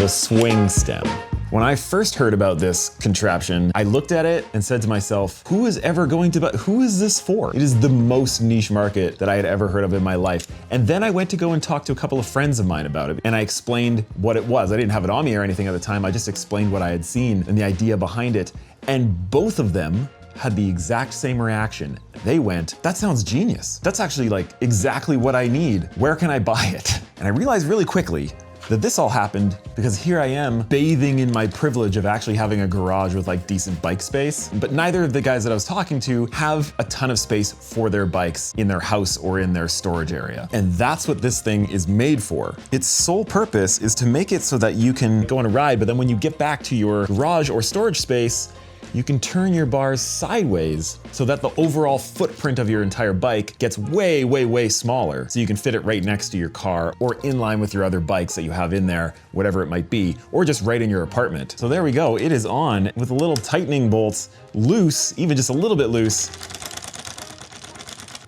the swing stem. When I first heard about this contraption, I looked at it and said to myself, who is this for? It is the most niche market that I had ever heard of in my life. And then I went to go and talk to a couple of friends of mine about it, and I explained what it was. I didn't have it on me or anything at the time, I just explained what I had seen and the idea behind it. And both of them had the exact same reaction. They went, that sounds genius. That's actually like exactly what I need. Where can I buy it? And I realized really quickly that this all happened because here I am bathing in my privilege of actually having a garage with like decent bike space. But neither of the guys that I was talking to have a ton of space for their bikes in their house or in their storage area. And that's what this thing is made for. Its sole purpose is to make it so that you can go on a ride, but then when you get back to your garage or storage space, you can turn your bars sideways so that the overall footprint of your entire bike gets way, way, way smaller. So you can fit it right next to your car or in line with your other bikes that you have in there, whatever it might be, or just right in your apartment. So there we go, it is on with the little tightening bolts loose, even just a little bit loose.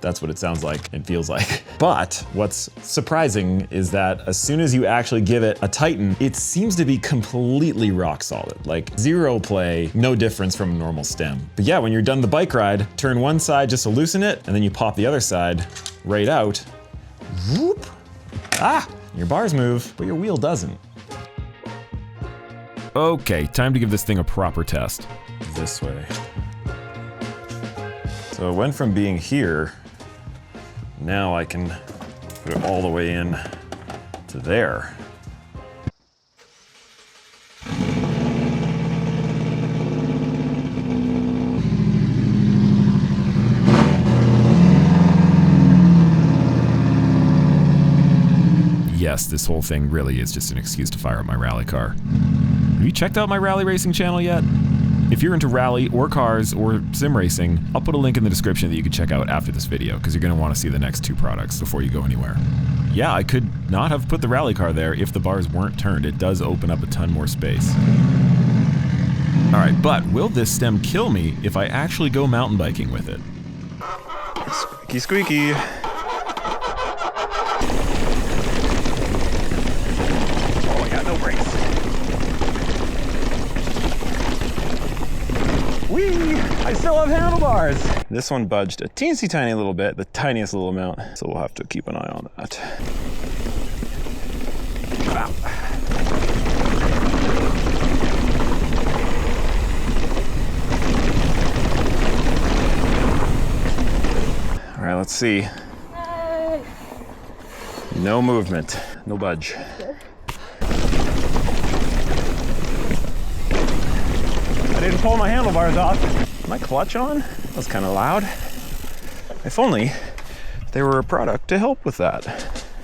That's what it sounds like and feels like. But what's surprising is that as soon as you actually give it a tighten, it seems to be completely rock solid. Like zero play, no difference from a normal stem. But yeah, when you're done the bike ride, turn one side just to loosen it, and then you pop the other side right out. Whoop! Ah! Your bars move, but your wheel doesn't. Okay, time to give this thing a proper test. This way. So it went from being here, now I can put it all the way in to there. Yes, this whole thing really is just an excuse to fire up my rally car. Have you checked out my rally racing channel yet? If you're into rally or cars or sim racing, I'll put a link in the description that you can check out after this video because you're going to want to see the next two products before you go anywhere. Yeah, I could not have put the rally car there if the bars weren't turned. It does open up a ton more space. Alright, but will this stem kill me if I actually go mountain biking with it? Squeaky squeaky. Oh, I got no brakes. Whee! I still have handlebars! This one budged a teensy tiny little bit, the tiniest little amount, so we'll have to keep an eye on that. Wow. All right, let's see. Hey. No movement, no budge. I didn't pull my handlebars off. My clutch on? That was kind of loud. If only there were a product to help with that.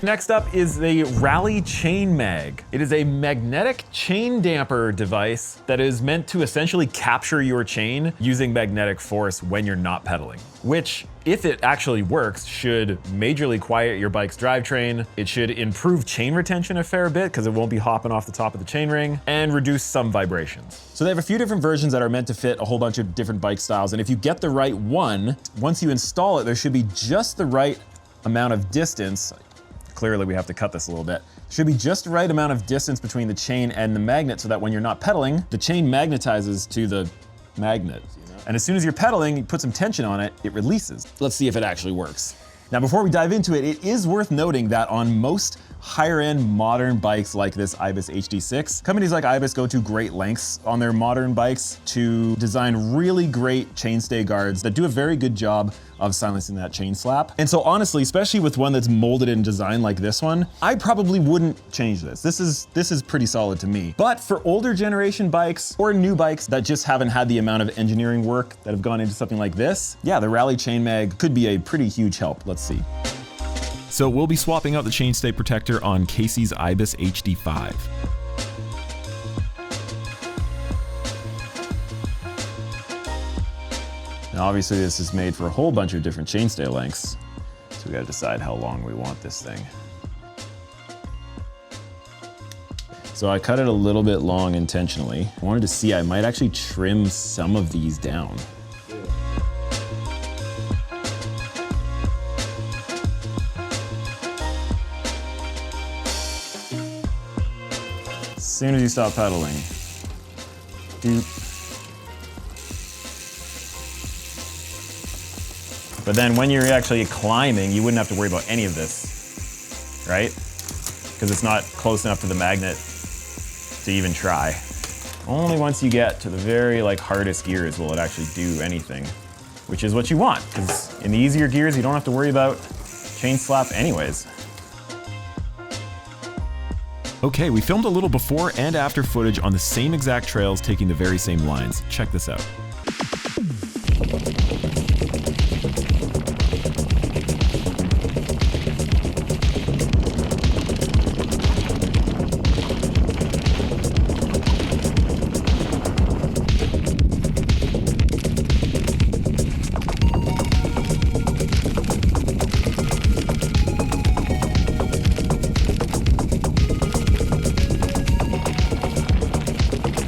Next up is the Rali Chain Mag. It is a magnetic chain damper device that is meant to essentially capture your chain using magnetic force when you're not pedaling, which, if it actually works, should majorly quiet your bike's drivetrain. It should improve chain retention a fair bit because it won't be hopping off the top of the chainring, and reduce some vibrations. So they have a few different versions that are meant to fit a whole bunch of different bike styles, and if you get the right one, once you install it, there should be just the right amount of distance. Clearly we have to cut this a little bit. Should be just the right amount of distance between the chain and the magnet so that when you're not pedaling, the chain magnetizes to the magnet. And as soon as you're pedaling, you put some tension on it, it releases. Let's see if it actually works. Now, before we dive into it, it is worth noting that on most higher-end modern bikes like this Ibis HD6, companies like Ibis go to great lengths on their modern bikes to design really great chainstay guards that do a very good job of silencing that chain slap. And so honestly, especially with one that's molded in design like this one, I probably wouldn't change this. This is pretty solid to me. But for older generation bikes or new bikes that just haven't had the amount of engineering work that have gone into something like this, yeah, the Rali Chain Mag could be a pretty huge help. Let's see. So we'll be swapping out the chainstay protector on Casey's Ibis HD5. Now obviously this is made for a whole bunch of different chainstay lengths, so we gotta decide how long we want this thing. So I cut it a little bit long intentionally. I wanted to see, I might actually trim some of these down. soon as you stop pedaling. Doop. But then when you're actually climbing, you wouldn't have to worry about any of this, right? Because it's not close enough to the magnet to even try. Only once you get to the very hardest gears will it actually do anything, which is what you want, because in the easier gears, you don't have to worry about chain slap anyways. Okay, we filmed a little before and after footage on the same exact trails taking the very same lines. Check this out.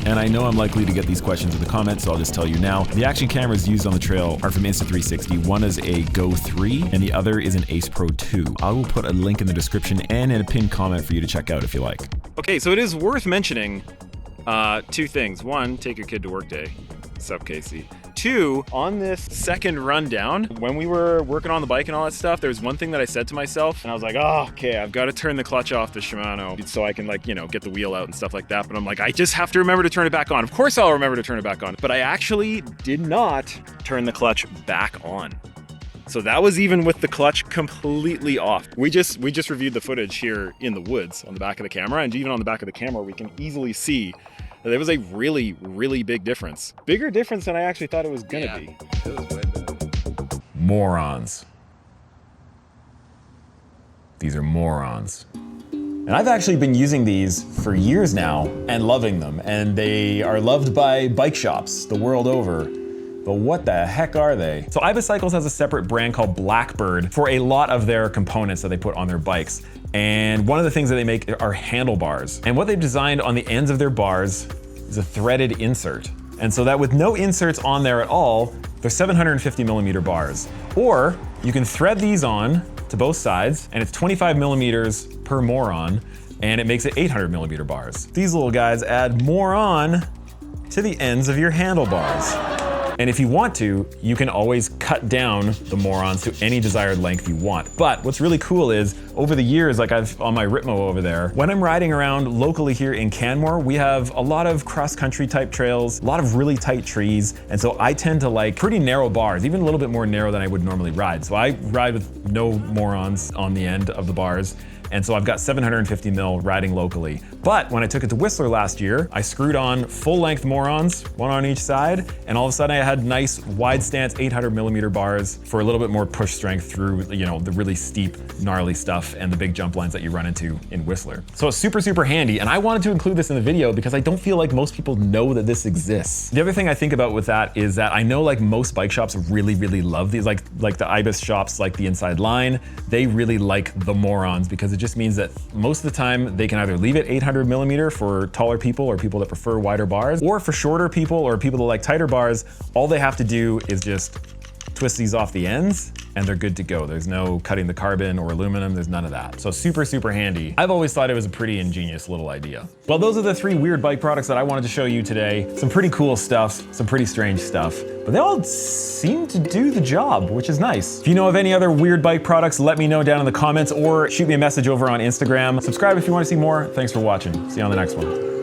And I know I'm likely to get these questions in the comments, so I'll just tell you now. The action cameras used on the trail are from Insta360. One is a Go 3 and the other is an Ace Pro 2. I will put a link in the description and in a pinned comment for you to check out if you like. Okay, so it is worth mentioning two things. One, take your kid to work day. Sup, Casey. Two, on this second run down, when we were working on the bike and all that stuff, there's one thing that I said to myself, and I was like, oh, okay, I've got to turn the clutch off the Shimano so I can get the wheel out and stuff like that. But I'm like, I just have to remember to turn it back on. Of course I'll remember to turn it back on. But I actually did not turn the clutch back on. So that was even with the clutch completely off. We just reviewed the footage here in the woods on the back of the camera, and even on the back of the camera, we can easily see that there was a really, really big difference. Bigger difference than I actually thought it was gonna be. It was way better. Morons. These are Morons. And I've actually been using these for years now and loving them. And they are loved by bike shops the world over. But what the heck are they? So Ibecycles has a separate brand called Blackbird for a lot of their components that they put on their bikes. And one of the things that they make are handlebars. And what they've designed on the ends of their bars is a threaded insert. And so that with no inserts on there at all, they're 750 millimeter bars. Or you can thread these on to both sides, and it's 25 millimeters per Moron, and it makes it 800 millimeter bars. These little guys add more on to the ends of your handlebars. And if you want to, you can always cut down the Morons to any desired length you want. But what's really cool is, over the years, I've on my Ritmo over there, when I'm riding around locally here in Canmore, we have a lot of cross-country type trails, a lot of really tight trees, and so I tend to like pretty narrow bars, even a little bit more narrow than I would normally ride. So I ride with no Morons on the end of the bars. And so I've got 750 mil riding locally. But when I took it to Whistler last year, I screwed on full length Morons, one on each side, and all of a sudden I had nice wide stance 800 millimeter bars for a little bit more push strength through the really steep, gnarly stuff and the big jump lines that you run into in Whistler. So it's super, super handy. And I wanted to include this in the video because I don't feel like most people know that this exists. The other thing I think about with that is that I know most bike shops really, really love these, like the Ibis shops, like the Inside Line, they really like the Morons because it just means that most of the time they can either leave it 800 millimeter for taller people or people that prefer wider bars, or for shorter people or people that like tighter bars, all they have to do is just twist these off the ends and they're good to go. There's no cutting the carbon or aluminum, there's none of that. So super, super handy. I've always thought it was a pretty ingenious little idea. Well, those are the 3 weird bike products that I wanted to show you today. Some pretty cool stuff, some pretty strange stuff, but they all seem to do the job, which is nice. If you know of any other weird bike products, let me know down in the comments or shoot me a message over on Instagram. Subscribe if you want to see more. Thanks for watching. See you on the next one.